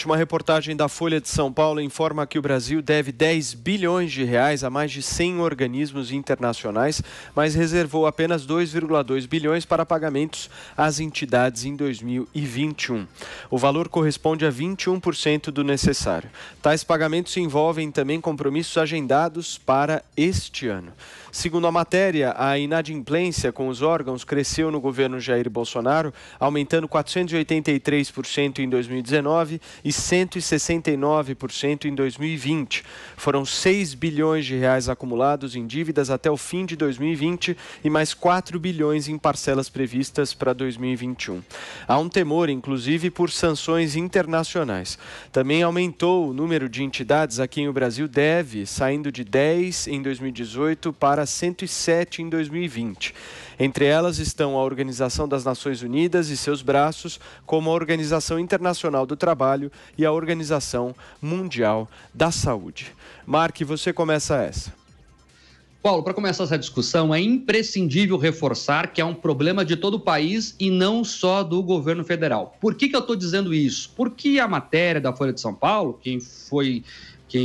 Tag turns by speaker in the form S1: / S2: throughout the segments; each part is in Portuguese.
S1: Uma reportagem da Folha de São Paulo informa que o Brasil deve 10 bilhões de reais a mais de 100 organismos internacionais, mas reservou apenas 2,2 bilhões para pagamentos às entidades em 2021. O valor corresponde a 21% do necessário. Tais pagamentos envolvem também compromissos agendados para este ano. Segundo a matéria, a inadimplência com os órgãos cresceu no governo Jair Bolsonaro, aumentando 483% em 2019 e 169% em 2020. Foram 6 bilhões de reais acumulados em dívidas até o fim de 2020 e mais 4 bilhões em parcelas previstas para 2021. Há um temor, inclusive, por sanções internacionais. Também aumentou o número de entidades a quem o Brasil deve, saindo de 10 em 2018 para 107 em 2020. Entre elas estão a Organização das Nações Unidas e seus braços, como a Organização Internacional do Trabalho e a Organização Mundial da Saúde. Mark, você começa essa.
S2: Paulo, para começar essa discussão, é imprescindível reforçar que é um problema de todo o país e não só do governo federal. Por que eu estou dizendo isso? Porque a matéria da Folha de São Paulo, quem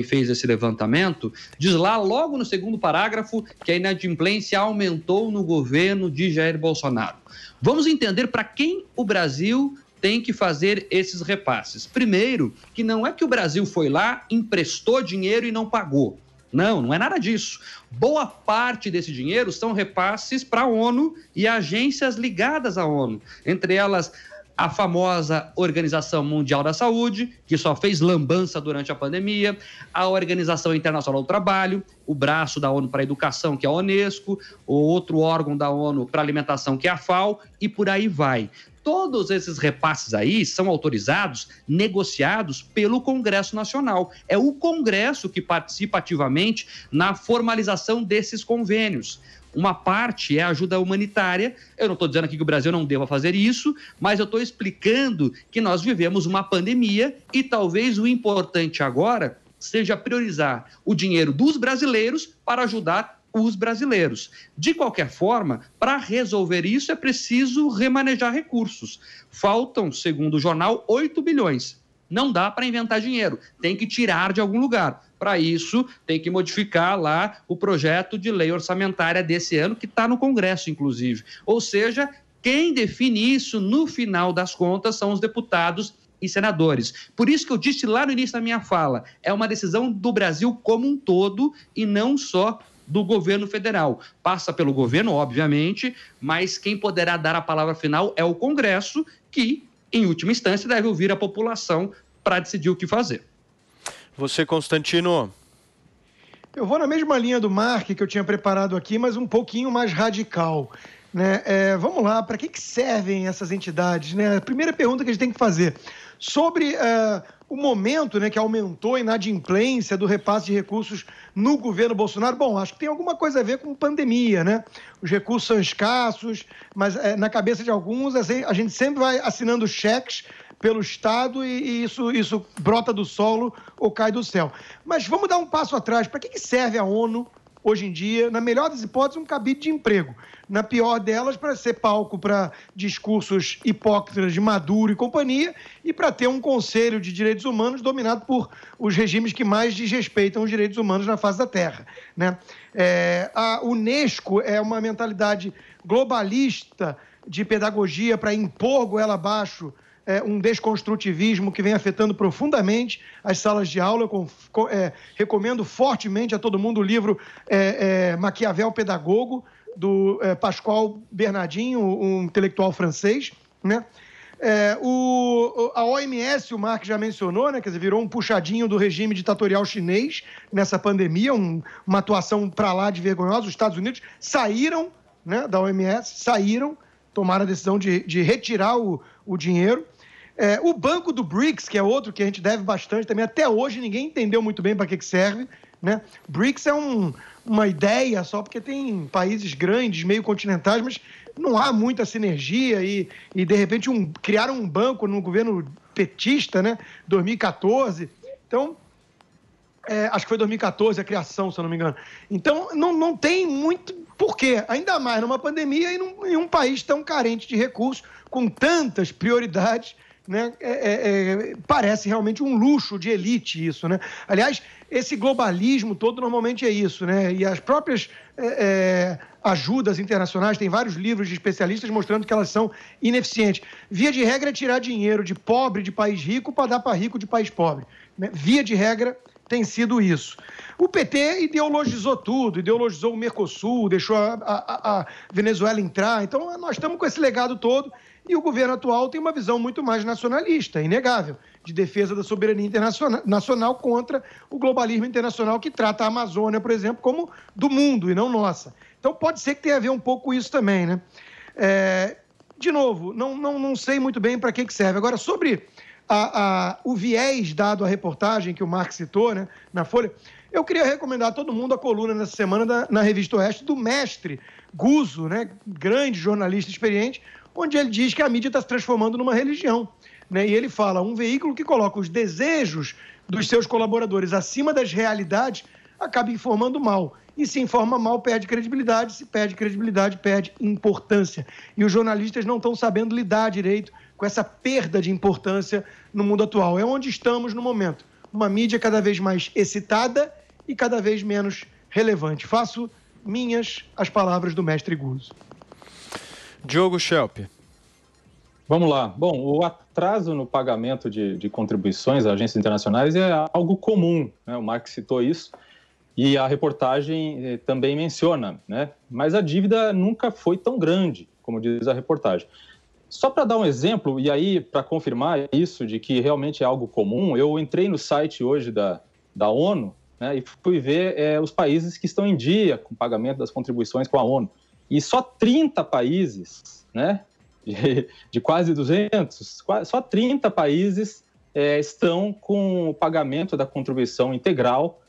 S2: fez esse levantamento, diz lá, logo no segundo parágrafo, que a inadimplência aumentou no governo de Jair Bolsonaro. Vamos entender para quem o Brasil tem que fazer esses repasses. Primeiro, que não é que o Brasil foi lá, emprestou dinheiro e não pagou. Não é nada disso. Boa parte desse dinheiro são repasses para a ONU e agências ligadas à ONU, entre elas a famosa Organização Mundial da Saúde, que só fez lambança durante a pandemia, a Organização Internacional do Trabalho, o braço da ONU para a Educação, que é a Unesco, o outro órgão da ONU para a Alimentação, que é a FAO, e por aí vai. Todos esses repasses aí são autorizados, negociados pelo Congresso Nacional. É o Congresso que participa ativamente na formalização desses convênios. Uma parte é ajuda humanitária. Eu não estou dizendo aqui que o Brasil não deva fazer isso, mas eu estou explicando que nós vivemos uma pandemia e talvez o importante agora seja priorizar o dinheiro dos brasileiros para ajudar os brasileiros. De qualquer forma, para resolver isso é preciso remanejar recursos. Faltam, segundo o jornal, 8 bilhões. Não dá para inventar dinheiro, tem que tirar de algum lugar. Para isso, tem que modificar lá o projeto de lei orçamentária desse ano, que está no Congresso, inclusive. Ou seja, quem define isso, no final das contas, são os deputados e senadores. Por isso que eu disse lá no início da minha fala, é uma decisão do Brasil como um todo e não só do governo federal. Passa pelo governo, obviamente, mas quem poderá dar a palavra final é o Congresso, que, em última instância, deve ouvir a população para decidir o que fazer.
S1: Você, Constantino?
S3: Eu vou na mesma linha do Mark que eu tinha preparado aqui, mas um pouquinho mais radical, né? Vamos lá, para que servem essas entidades, né? A primeira pergunta que a gente tem que fazer sobre o momento, né, que aumentou a inadimplência do repasse de recursos no governo Bolsonaro. Bom, acho que tem alguma coisa a ver com pandemia, né? Os recursos são escassos, mas na cabeça de alguns a gente sempre vai assinando cheques pelo Estado e isso brota do solo ou cai do céu. Mas vamos dar um passo atrás. Para que serve a ONU hoje em dia? Na melhor das hipóteses, um cabide de emprego. Na pior delas, para ser palco para discursos hipócritas de Maduro e companhia e para ter um conselho de direitos humanos dominado por os regimes que mais desrespeitam os direitos humanos na face da Terra, né? A Unesco é uma mentalidade globalista de pedagogia para impor goela abaixo um desconstrutivismo que vem afetando profundamente as salas de aula. Eu recomendo fortemente a todo mundo o livro Maquiavel Pedagogo, do Pascal Bernardin, um intelectual francês, né? A OMS, o Mark já mencionou, né? Quer dizer, virou um puxadinho do regime ditatorial chinês nessa pandemia, uma atuação para lá de vergonhosa. Os Estados Unidos saíram, né, da OMS, tomaram a decisão de retirar o dinheiro. O banco do BRICS, que é outro que a gente deve bastante também, até hoje ninguém entendeu muito bem para que serve, né? BRICS é uma ideia só porque tem países grandes, meio continentais, mas não há muita sinergia e de repente criaram um banco no governo petista, né? 2014. Então, acho que foi 2014 a criação, se eu não me engano. Então, não tem muito porquê, ainda mais numa pandemia e em um país tão carente de recursos, com tantas prioridades, né? Parece realmente um luxo de elite isso, né? Aliás, esse globalismo todo normalmente é isso, né? E as próprias ajudas internacionais, tem vários livros de especialistas mostrando que elas são ineficientes. Via de regra é tirar dinheiro de pobre de país rico para dar para rico de país pobre, né? Via de regra tem sido isso. O PT ideologizou tudo, ideologizou o Mercosul, deixou a Venezuela entrar. Então, nós estamos com esse legado todo e o governo atual tem uma visão muito mais nacionalista, inegável, de defesa da soberania nacional contra o globalismo internacional que trata a Amazônia, por exemplo, como do mundo e não nossa. Então, pode ser que tenha a ver um pouco com isso também, né? De novo, não sei muito bem para que serve. Agora, sobre o viés dado à reportagem que o Mark citou, né, na Folha, eu queria recomendar a todo mundo a coluna nessa semana na Revista Oeste do mestre Guzzo, né, grande jornalista experiente, onde ele diz que a mídia está se transformando numa religião, né? E ele fala, um veículo que coloca os desejos dos seus colaboradores acima das realidades acaba informando mal. E se informa mal, perde credibilidade. Se perde credibilidade, perde importância. E os jornalistas não estão sabendo lidar direito com essa perda de importância no mundo atual. É onde estamos no momento. Uma mídia cada vez mais excitada e cada vez menos relevante. Faço minhas as palavras do mestre Guzzo.
S1: Diogo Schelp.
S4: Vamos lá. Bom, o atraso no pagamento de contribuições a agências internacionais é algo comum, né? O Mark citou isso. E a reportagem também menciona, né? Mas a dívida nunca foi tão grande, como diz a reportagem. Só para dar um exemplo, e aí para confirmar isso de que realmente é algo comum, eu entrei no site hoje da ONU, né, e fui ver os países que estão em dia com o pagamento das contribuições com a ONU. E só 30 países, né, de quase 200, só 30 países estão com o pagamento da contribuição integral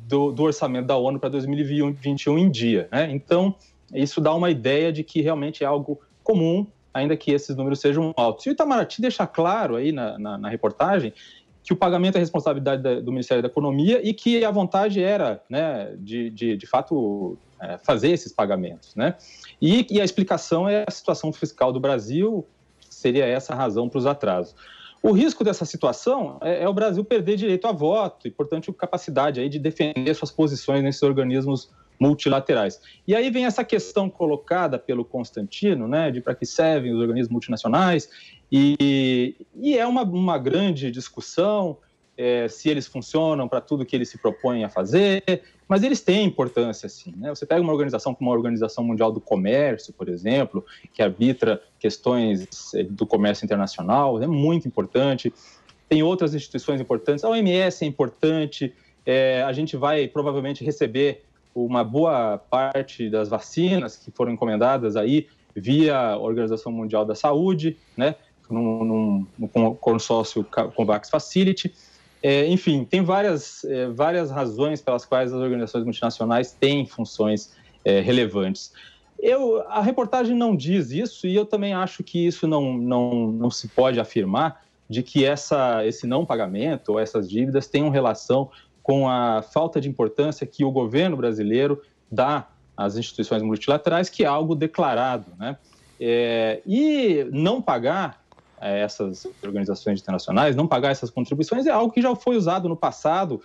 S4: do orçamento da ONU para 2021 em dia, né? Então, isso dá uma ideia de que realmente é algo comum, ainda que esses números sejam altos. E o Itamaraty deixa claro aí na reportagem que o pagamento é responsabilidade do Ministério da Economia e que a vontade era, né, de fato, fazer esses pagamentos, né? E a explicação é a situação fiscal do Brasil, seria essa a razão para os atrasos. O risco dessa situação é o Brasil perder direito a voto e, portanto, capacidade aí de defender suas posições nesses organismos multilaterais. E aí vem essa questão colocada pelo Constantino, né, de para que servem os organismos multinacionais, e é uma grande discussão se eles funcionam para tudo que eles se propõem a fazer, mas eles têm importância, sim, né? Você pega uma organização como a Organização Mundial do Comércio, por exemplo, que arbitra questões do comércio internacional, é muito importante. Tem outras instituições importantes, a OMS é importante, a gente vai provavelmente receber uma boa parte das vacinas que foram encomendadas aí via a Organização Mundial da Saúde, né, num consórcio COVAX Facility. Enfim, tem várias razões pelas quais as organizações multinacionais têm funções relevantes. A reportagem não diz isso e eu também acho que isso não se pode afirmar de que esse não pagamento ou essas dívidas tenham relação com a falta de importância que o governo brasileiro dá às instituições multilaterais, que é algo declarado, né? E não pagar essas organizações internacionais, não pagar essas contribuições é algo que já foi usado no passado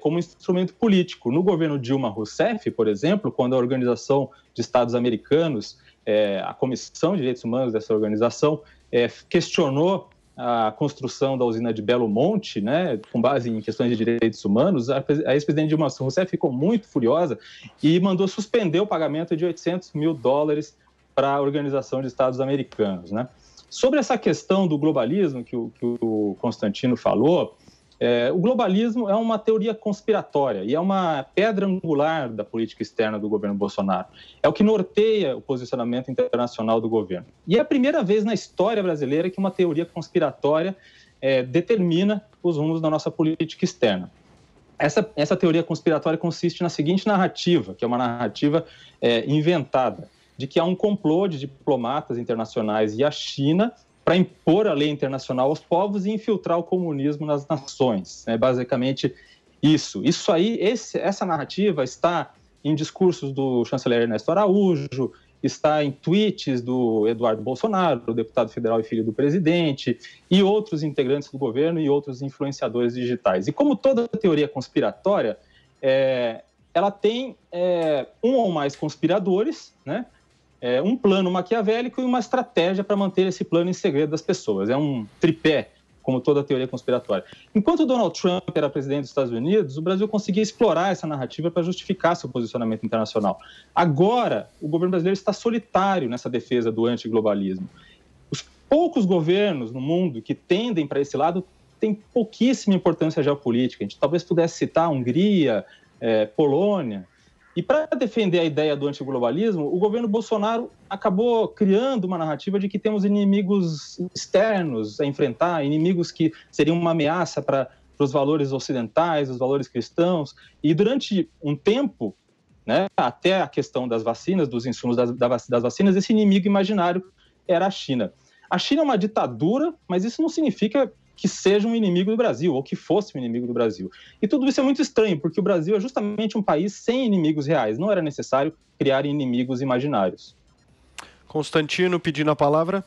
S4: como instrumento político. No governo Dilma Rousseff, por exemplo, quando a Organização de Estados Americanos, a Comissão de Direitos Humanos dessa organização, questionou a construção da usina de Belo Monte, né, com base em questões de direitos humanos, a ex-presidente Dilma Rousseff ficou muito furiosa e mandou suspender o pagamento de $800 mil para a Organização de Estados Americanos, né? Sobre essa questão do globalismo que o Constantino falou, o globalismo é uma teoria conspiratória e é uma pedra angular da política externa do governo Bolsonaro. É o que norteia o posicionamento internacional do governo. E é a primeira vez na história brasileira que uma teoria conspiratória determina os rumos da nossa política externa. Essa teoria conspiratória consiste na seguinte narrativa, que é uma narrativa inventada, de que há um complô de diplomatas internacionais e a China para impor a lei internacional aos povos e infiltrar o comunismo nas nações. É basicamente isso. Essa narrativa está em discursos do chanceler Ernesto Araújo, está em tweets do Eduardo Bolsonaro, o deputado federal e filho do presidente, e outros integrantes do governo e outros influenciadores digitais. E como toda teoria conspiratória, ela tem um ou mais conspiradores, né? Um plano maquiavélico e uma estratégia para manter esse plano em segredo das pessoas. É um tripé, como toda teoria conspiratória. Enquanto Donald Trump era presidente dos Estados Unidos, o Brasil conseguia explorar essa narrativa para justificar seu posicionamento internacional. Agora, o governo brasileiro está solitário nessa defesa do antiglobalismo. Os poucos governos no mundo que tendem para esse lado têm pouquíssima importância geopolítica. A gente talvez pudesse citar a Hungria, Polônia. E para defender a ideia do antiglobalismo, o governo Bolsonaro acabou criando uma narrativa de que temos inimigos externos a enfrentar, inimigos que seriam uma ameaça para os valores ocidentais, os valores cristãos. E durante um tempo, né, até a questão das vacinas, dos insumos das vacinas, esse inimigo imaginário era a China. A China é uma ditadura, mas isso não significa que seja um inimigo do Brasil, ou que fosse um inimigo do Brasil. E tudo isso é muito estranho, porque o Brasil é justamente um país sem inimigos reais. Não era necessário criar inimigos imaginários.
S1: Constantino pedindo a palavra.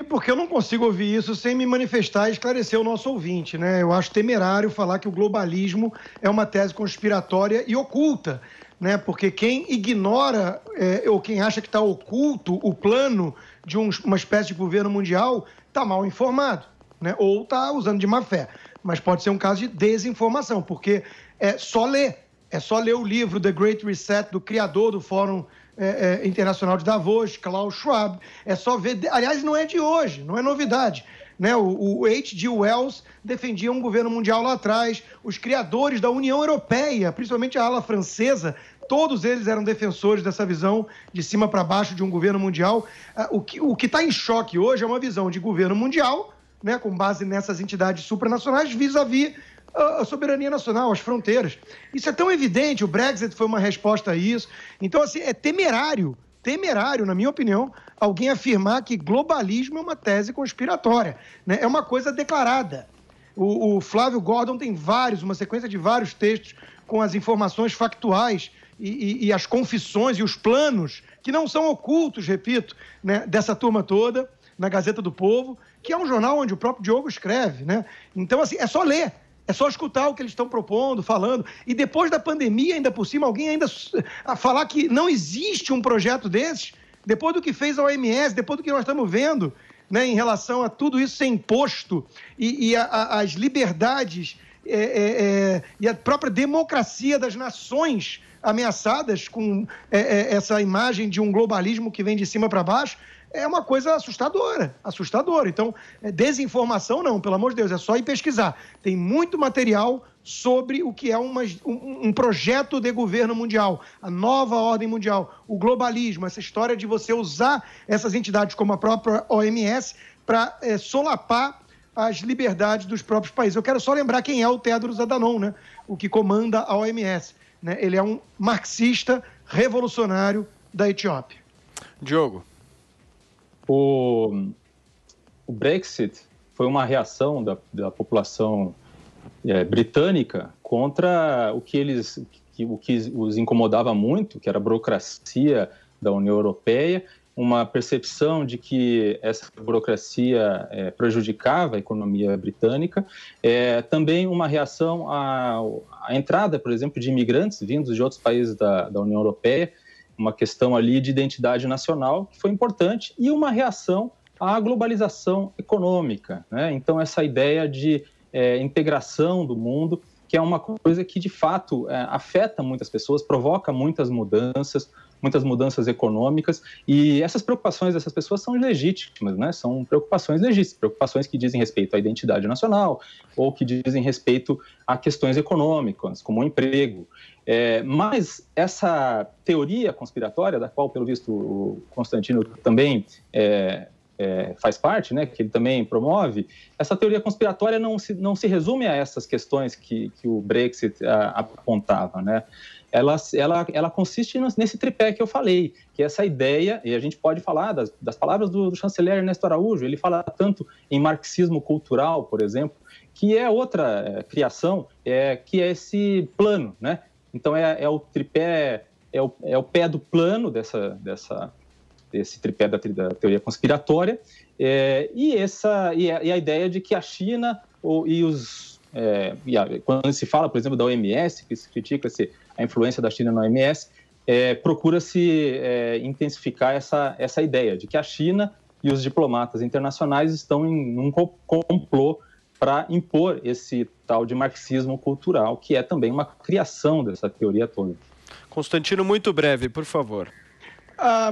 S3: Porque eu não consigo ouvir isso sem me manifestar e esclarecer o nosso ouvinte, né? Eu acho temerário falar que o globalismo é uma tese conspiratória e oculta, né? Porque quem ignora ou quem acha que está oculto o plano de uma espécie de governo mundial está mal informado, né? Ou está usando de má fé. Mas pode ser um caso de desinformação, porque é só ler o livro The Great Reset do criador do Fórum Internacional de Davos, Klaus Schwab. É só ver, aliás, não é de hoje, não é novidade, né? O H.G. Wells defendia um governo mundial lá atrás, os criadores da União Europeia, principalmente a ala francesa, todos eles eram defensores dessa visão de cima para baixo de um governo mundial. O que está em choque hoje é uma visão de governo mundial, né, com base nessas entidades supranacionais, vis-à-vis a soberania nacional, as fronteiras. Isso é tão evidente, o Brexit foi uma resposta a isso. Então, assim, é temerário, na minha opinião, alguém afirmar que globalismo é uma tese conspiratória, né? É uma coisa declarada. O Flávio Gordon tem uma sequência de vários textos com as informações factuais e as confissões e os planos, que não são ocultos, repito, né, dessa turma toda, na Gazeta do Povo, que é um jornal onde o próprio Diogo escreve, né? Então, assim, é só ler. É só escutar o que eles estão propondo, falando. E depois da pandemia, ainda por cima, alguém ainda falar que não existe um projeto desses, depois do que fez a OMS, depois do que nós estamos vendo, né, em relação a tudo isso ser imposto e as liberdades e a própria democracia das nações ameaçadas com essa imagem de um globalismo que vem de cima para baixo, é uma coisa assustadora. Então, desinformação não, pelo amor de Deus, é só ir pesquisar. Tem muito material sobre o que é um projeto de governo mundial, a nova ordem mundial, o globalismo, essa história de você usar essas entidades como a própria OMS para solapar as liberdades dos próprios países. Eu quero só lembrar quem é o Tedros Adhanom, né? O que comanda a OMS. Né? Ele é um marxista revolucionário da Etiópia.
S1: Diogo.
S4: O Brexit foi uma reação da população britânica contra o que os incomodava muito, que era a burocracia da União Europeia, uma percepção de que essa burocracia prejudicava a economia britânica, também uma reação à entrada, por exemplo, de imigrantes vindos de outros países da União Europeia, uma questão ali de identidade nacional que foi importante, e uma reação à globalização econômica, né? Então, essa ideia de integração do mundo, que é uma coisa que, de fato, afeta muitas pessoas, provoca muitas mudanças econômicas, e essas preocupações dessas pessoas são legítimas, né? São preocupações legítimas, preocupações que dizem respeito à identidade nacional ou que dizem respeito a questões econômicas, como o emprego. Mas essa teoria conspiratória, da qual, pelo visto, o Constantino também faz parte, né, que ele também promove, essa teoria conspiratória não se resume a essas questões que o Brexit apontava, né? Ela consiste nesse tripé que eu falei, que é essa ideia, e a gente pode falar das palavras do chanceler Ernesto Araújo, ele fala tanto em marxismo cultural, por exemplo, que é outra criação, que é esse plano, né? Então, é o tripé é o pé do plano desse tripé da teoria conspiratória, e a ideia de que a China quando se fala, por exemplo, da OMS, que se critica a influência da China na OMS, procura-se intensificar essa ideia de que a China e os diplomatas internacionais estão em um complô para impor esse tal de marxismo cultural, que é também uma criação dessa teoria toda.
S1: Constantino, muito breve, por favor.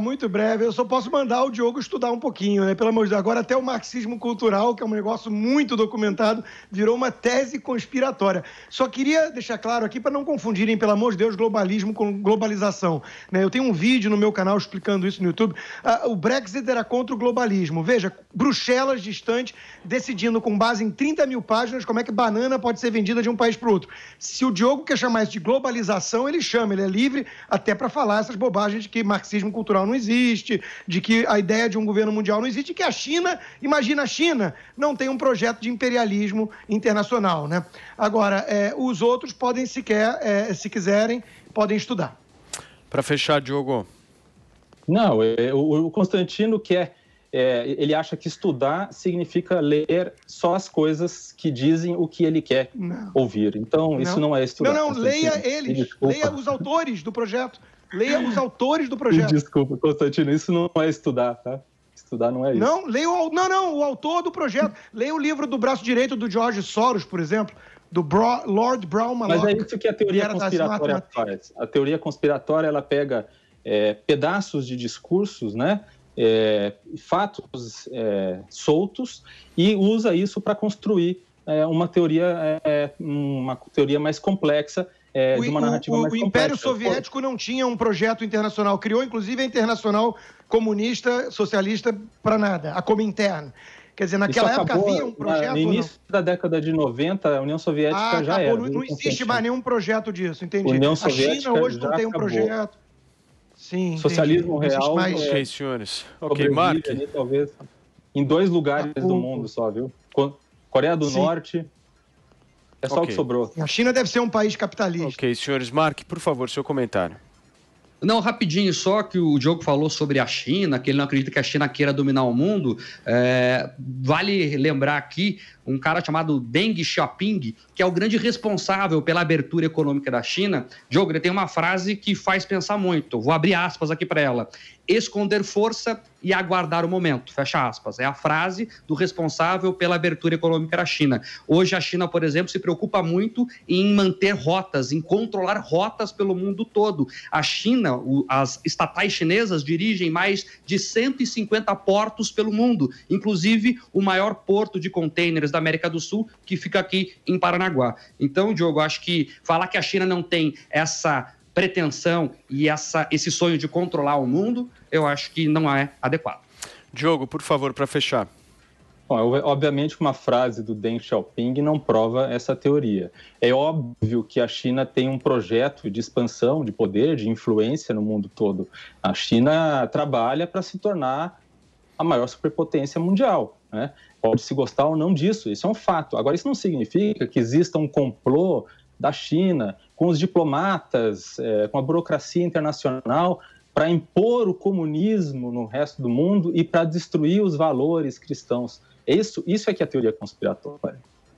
S3: Muito breve, eu só posso mandar o Diogo estudar um pouquinho, né? Pelo amor de Deus, agora até o marxismo cultural, que é um negócio muito documentado, virou uma tese conspiratória. Só queria deixar claro aqui, para não confundirem, pelo amor de Deus, globalismo com globalização, né? Eu tenho um vídeo no meu canal explicando isso no YouTube. O Brexit era contra o globalismo. Veja, Bruxelas distante, decidindo com base em 30 mil páginas como é que banana pode ser vendida de um país para o outro. Se o Diogo quer chamar isso de globalização, ele chama, ele é livre até para falar essas bobagens de que marxismo cultural não existe, de que a ideia de um governo mundial não existe, que a China, imagina a China, não tem um projeto de imperialismo internacional, né? Agora, os outros podem se quiserem, podem estudar.
S1: Para fechar, Diogo.
S4: Não, o Constantino ele acha que estudar significa ler só as coisas que dizem o que ele quer ouvir. Então, isso não é estudar.
S3: Não, leia eles, leia os autores do projeto. Leia os autores do projeto.
S4: Desculpa, Constantino, isso não é estudar, tá? Estudar não é isso.
S3: Não, leia o autor do projeto. Leia o livro do braço direito do George Soros, por exemplo, do Lord Brown Malloch.
S4: Mas é isso que a teoria conspiratória faz. A teoria conspiratória, ela pega pedaços de discursos, né? Fatos soltos, e usa isso para construir uma teoria mais complexa, de uma narrativa mais complexa.
S3: O Império Soviético não tinha um projeto internacional, criou inclusive a Internacional Comunista Socialista para nada, a Comintern. Quer dizer, naquela época havia um projeto...
S4: No início da década de 90, a União Soviética já era.
S3: Não existe mais nenhum projeto disso, entendi.
S4: União
S3: a
S4: Soviética
S3: China hoje não tem um projeto. Sim,
S4: socialismo real.
S1: Ok, senhores. Ok, Mark.
S4: Talvez em 2 lugares do mundo só, viu? Coreia do Norte. É só o que sobrou.
S3: A China deve ser um país capitalista.
S1: Ok, senhores. Mark, por favor, seu comentário.
S2: Não, rapidinho, só que o Diogo falou sobre a China, que ele não acredita que a China queira dominar o mundo. Vale lembrar aqui um cara chamado Deng Xiaoping, que é o grande responsável pela abertura econômica da China. Diogo, ele tem uma frase que faz pensar muito. Vou abrir aspas aqui para ela. Esconder força e aguardar o momento. Fecha aspas. É a frase do responsável pela abertura econômica da China. Hoje a China, por exemplo, se preocupa muito em manter rotas, em controlar rotas pelo mundo todo. A China, as estatais chinesas dirigem mais de 150 portos pelo mundo, inclusive o maior porto de contêineres da América do Sul, que fica aqui em Paranaguá. Então, Diogo, acho que falar que a China não tem essa pretensão e esse sonho de controlar o mundo, eu acho que não é adequado.
S1: Diogo, por favor, para fechar.
S4: Bom, obviamente uma frase do Deng Xiaoping não prova essa teoria. É óbvio que a China tem um projeto de expansão, de poder, de influência no mundo todo. A China trabalha para se tornar a maior superpotência mundial, né? Pode-se gostar ou não disso, isso é um fato. Agora, isso não significa que exista um complô da China com os diplomatas, com a burocracia internacional, para impor o comunismo no resto do mundo e para destruir os valores cristãos. Isso é que é a teoria conspiratória.